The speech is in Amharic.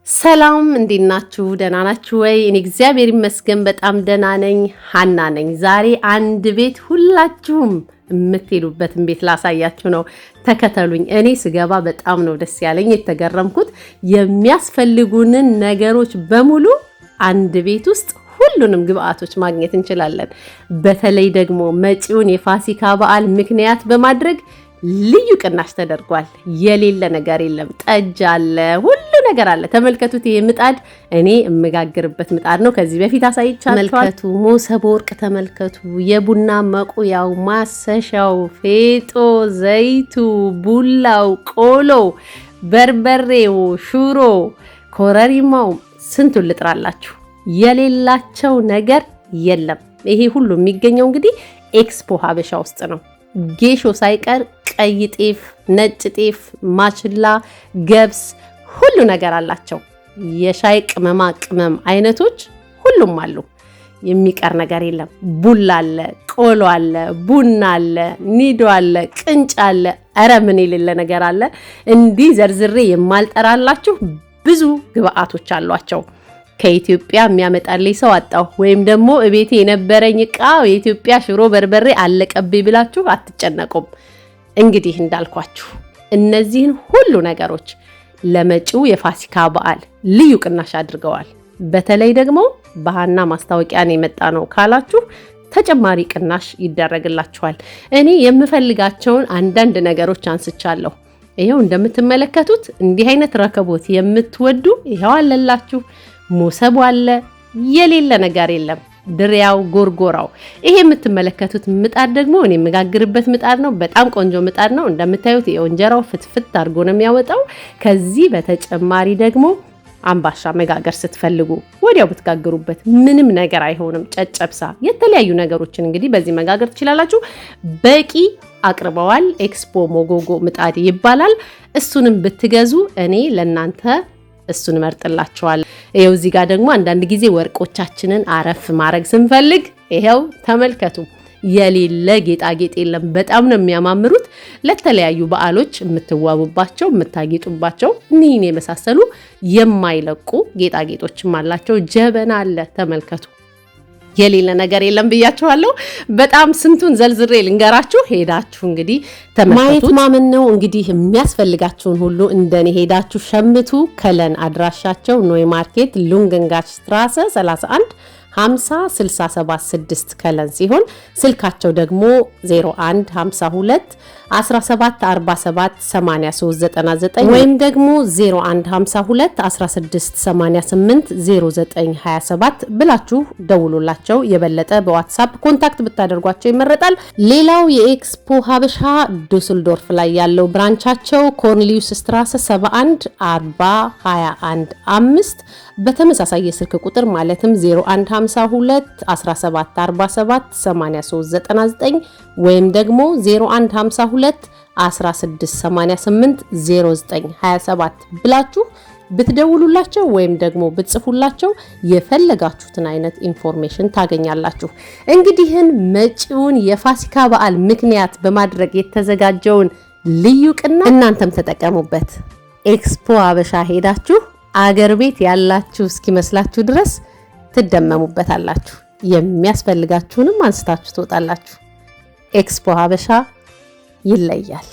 ሰላም እንዴት ናችሁ? ደህና ናችሁ ወይ? እኔ እግዚአብሔር ይመስገን በጣም ደህና ነኝ። ሀና ነኝ። ዛሬ አንድ ቤት ሁላችሁም የምትሄዱበትን ቤት ላሳያችሁ ነው። ተከተሉኝ። እኔ ስገባ በጣም ነው ደስ ያለኝ የተገረምኩት። የሚያስፈልጉንን ነገሮች በሙሉ አንድ ቤት ውስጥ ሁሉንም ግብአቶች ማግኘት እንችላለን። በተለይ ደግሞ መጪውን የፋሲካ በዓል ምክንያት በማድረግ ልዩ ቅናሽ ተደርጓል። የሌለ ነገር የለም። ጠጅ አለ፣ ሁሉ ነገር አለ። ተመልከቱት። ይሄ ምጣድ እኔ የምጋግርበት ምጣድ ነው። ከዚህ በፊት አሳይቻችኋለሁ። ተመልከቱ። ሞሰብ ወርቅ ተመልከቱ። የቡና መቁያው፣ ማሰሻው፣ ፌጦ፣ ዘይቱ፣ ቡላው፣ ቆሎ፣ በርበሬው፣ ሹሮ፣ ኮረሪማው ስንቱን ልጥራላችሁ። የሌላቸው ነገር የለም። ይሄ ሁሉ የሚገኘው እንግዲህ ኤክስፖ ሀበሻ ውስጥ ነው። ጌሾ ሳይቀር ቀይ ጤፍ፣ ነጭ ጤፍ፣ ማችላ፣ ገብስ ሁሉ ነገር አላቸው። የሻይ ቅመማ ቅመም አይነቶች ሁሉም አሉ። የሚቀር ነገር የለም። ቡላ አለ፣ ቆሎ አለ፣ ቡና አለ፣ ኒዶ አለ፣ ቅንጭ አለ። ኧረ ምን የሌለ ነገር አለ። እንዲህ ዘርዝሬ የማልጠራላችሁ ብዙ ግብአቶች አሏቸው። ከኢትዮጵያ የሚያመጣልኝ ሰው አጣሁ ወይም ደግሞ እቤቴ የነበረኝ ዕቃ የኢትዮጵያ ሽሮ በርበሬ አለቀብኝ ብላችሁ አትጨነቁም። እንግዲህ እንዳልኳችሁ እነዚህን ሁሉ ነገሮች ለመጪው የፋሲካ በዓል ልዩ ቅናሽ አድርገዋል። በተለይ ደግሞ በሀና ማስታወቂያ ነው የመጣ ነው ካላችሁ ተጨማሪ ቅናሽ ይደረግላችኋል። እኔ የምፈልጋቸውን አንዳንድ ነገሮች አንስቻለሁ። ይኸው እንደምትመለከቱት እንዲህ አይነት ረከቦት የምትወዱ ይኸው አለላችሁ። ሞሰቡ አለ። የሌለ ነገር የለም። ድሪያው፣ ጎርጎራው። ይሄ የምትመለከቱት ምጣድ ደግሞ እኔ የምጋግርበት ምጣድ ነው። በጣም ቆንጆ ምጣድ ነው። እንደምታዩት የእንጀራው ፍትፍት አድርጎ ነው የሚያወጣው። ከዚህ በተጨማሪ ደግሞ አምባሻ መጋገር ስትፈልጉ ወዲያው ብትጋግሩበት ምንም ነገር አይሆንም። ጨጨብሳ፣ የተለያዩ ነገሮችን እንግዲህ በዚህ መጋገር ትችላላችሁ። በቂ አቅርበዋል። ኤክስፖ ሞጎጎ ምጣድ ይባላል። እሱንም ብትገዙ እኔ ለእናንተ እሱን መርጥላችኋል። ይሄው እዚህ ጋር ደግሞ አንዳንድ ጊዜ ወርቆቻችንን አረፍ ማድረግ ስንፈልግ ይሄው ተመልከቱ። የሌለ ጌጣጌጥ የለም። በጣም ነው የሚያማምሩት። ለተለያዩ በዓሎች የምትዋቡባቸው የምታጌጡባቸው እኒህን የመሳሰሉ የማይለቁ ጌጣጌጦችም አላቸው። ጀበና አለ። ተመልከቱ። የሌለ ነገር የለም ብያችኋለሁ። በጣም ስንቱን ዘልዝሬ ልንገራችሁ። ሄዳችሁ እንግዲህ ተመልከቱ። ማየት ማመን ነው። እንግዲህ የሚያስፈልጋችሁን ሁሉ እንደኔ ሄዳችሁ ሸምቱ። ከለን አድራሻቸው ኖይ ማርኬት ሉንገንጋች ስትራሰ 31 50 67 6 ከለን ሲሆን ስልካቸው ደግሞ 01 52 17 47 83 99 ወይም ደግሞ 01 52 16 88 09 27 ብላችሁ ደውሉላቸው። የበለጠ በዋትስአፕ ኮንታክት ብታደርጓቸው ይመረጣል። ሌላው የኤክስፖ ሀበሻ ዱስልዶርፍ ላይ ያለው ብራንቻቸው ኮርኒሊዩስ ስትራሰ 71 40 21 5 በተመሳሳይ የስልክ ቁጥር ማለትም 01 52 17 47 83 99 ወይም ደግሞ 01 52 16 88 09 27 ብላችሁ ብትደውሉላቸው ወይም ደግሞ ብትጽፉላቸው የፈለጋችሁትን አይነት ኢንፎርሜሽን ታገኛላችሁ። እንግዲህን መጪውን የፋሲካ በዓል ምክንያት በማድረግ የተዘጋጀውን ልዩ ቅናሽ እናንተም ተጠቀሙበት። ኤክስፖ ሀበሻ ሄዳችሁ አገር ቤት ያላችሁ እስኪመስላችሁ ድረስ ትደመሙበታላችሁ። የሚያስፈልጋችሁንም አንስታችሁ ትወጣላችሁ። ኤክስፖ ሀበሻ ይለያል።